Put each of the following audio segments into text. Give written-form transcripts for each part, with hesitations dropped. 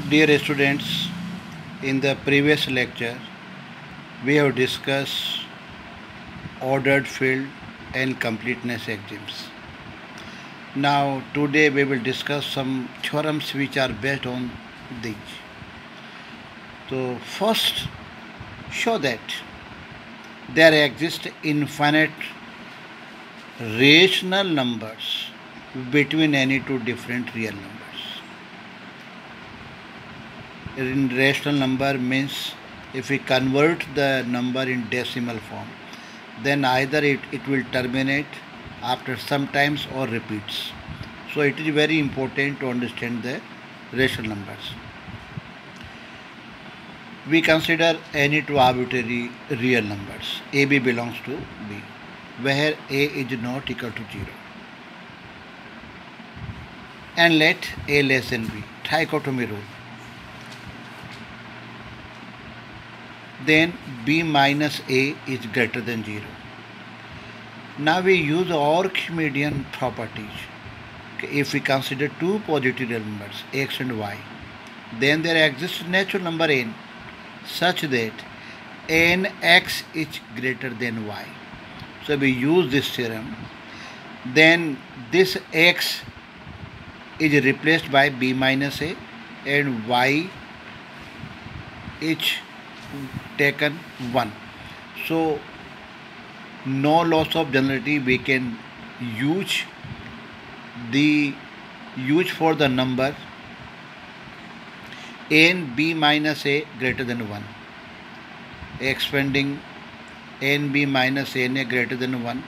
Dear students, in the previous lecture, we have discussed ordered field and completeness axioms. Now, today we will discuss some theorems which are based on these. So, first, show that there exist infinite rational numbers between any two different real numbers. In rational number means if we convert the number in decimal form, then either it will terminate after some times or repeats. So it is very important to understand the rational numbers. We consider any two arbitrary real numbers. AB belongs to B, where A is not equal to 0. And let A less than B, trichotomy rule. Then B minus A is greater than 0. Now we use Archimedean properties. If we consider two positive real numbers x and y, then there exists natural number n such that nx is greater than y. So we use this theorem. Then this x is replaced by b minus a and y is taken 1. So no loss of generality, we can use for the number n b minus a greater than 1, expanding n b minus n a greater than 1,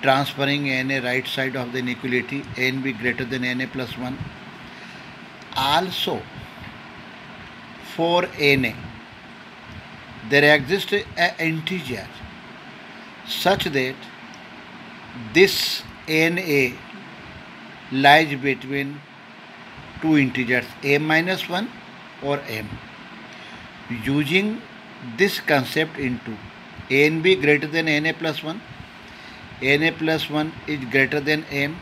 transferring n a right side of the inequality, n b greater than n a plus 1. Also for n a there exists an integer such that this NA lies between two integers a minus 1 or m. Using this concept into NB greater than NA plus 1, NA plus 1 is greater than m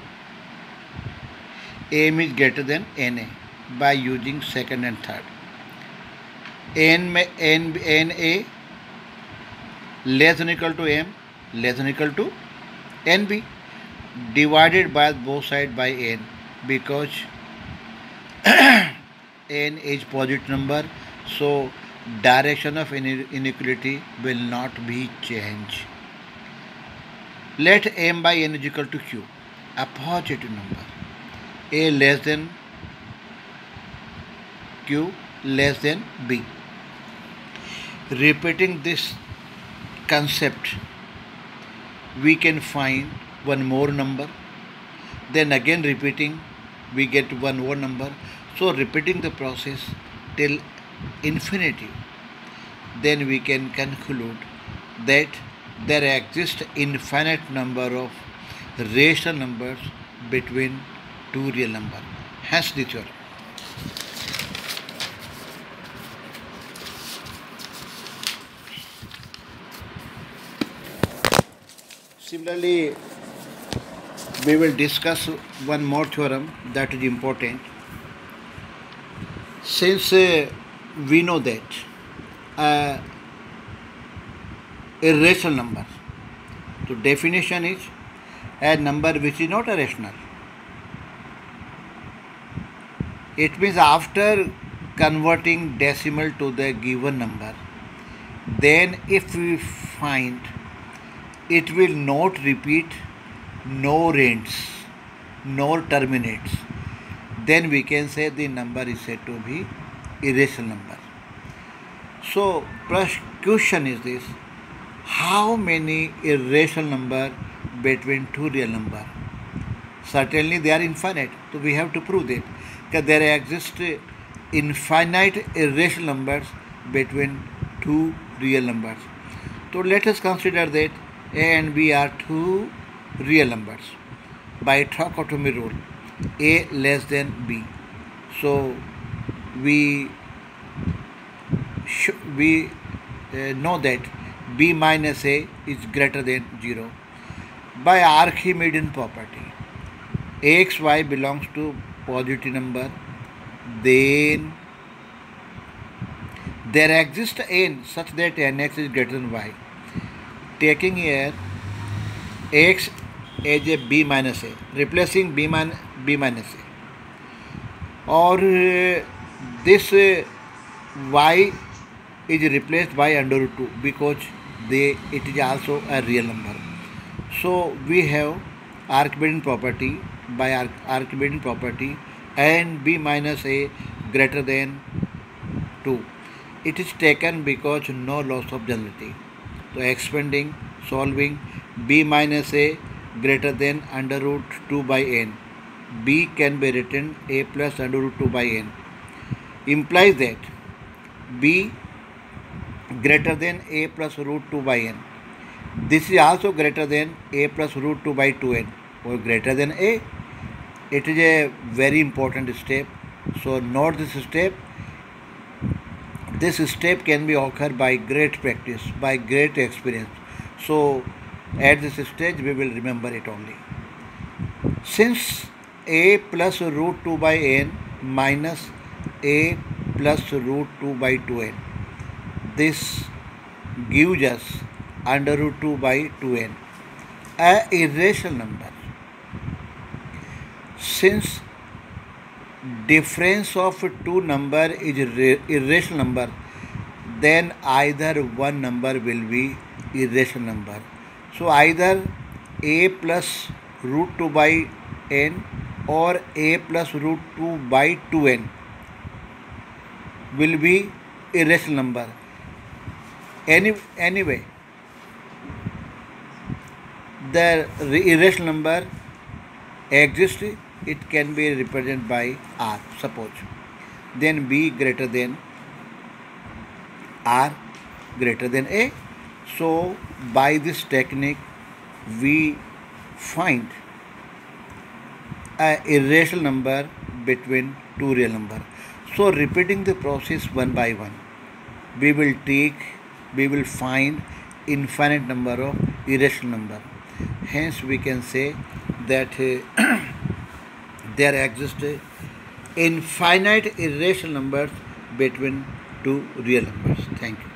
is greater than NA by using second and third. NA less than equal to m less than equal to NB divided by both sides by n, because n is positive number, so direction of inequality will not be changed. Let m by n is equal to q, a positive number, a less than q less than b. Repeating this concept, we can find one more number, then again repeating, we get one more number. So repeating the process till infinity, then we can conclude that there exists infinite number of rational numbers between two real numbers. Hence the theorem. Similarly, we will discuss one more theorem that is important. Since we know that a rational number, so definition is a number which is not a rational. It means after converting decimal to the given number, then if we find it will not repeat, nor ends, nor terminates, then we can say the number is said to be irrational number. So question is this: how many irrational number between two real number? Certainly they are infinite, so we have to prove that because there exist infinite irrational numbers between two real numbers. So let us consider that a and b are two real numbers by trichotomy rule, a less than b. So we know that b minus a is greater than 0 by Archimedean property. Ax, y belongs to positive number then there exists n such that nx is greater than y. Taking here x as a b minus a, replacing b minus a, or this y is replaced by under root 2 because it is also a real number. So we have Archimedean property. By Archimedean property, n b minus a greater than 2. It is taken because no loss of generality. So expanding, solving, b minus a greater than under root 2 by n. b can be written a plus under root 2 by n. Implies that b greater than a plus root 2 by n. This is also greater than a plus root 2 by 2n, or greater than a. It is a very important step. So note this step. This step can be occurred by great practice, by great experience. So at this stage we will remember it only. Since a plus root 2 by n minus a plus root 2 by 2n, this gives us under root 2 by 2n, a irrational number. Since difference of two number is irrational number, then either one number will be irrational number. So either a plus root 2 by n or a plus root 2 by 2n will be irrational number. Anyway, the irrational number exists. It can be represented by r, suppose. Then b greater than r greater than a. So by this technique we find a irrational number between two real numbers. So repeating the process one by one, we will find infinite number of irrational number. Hence we can say that there exist infinite irrational numbers between two real numbers. Thank you.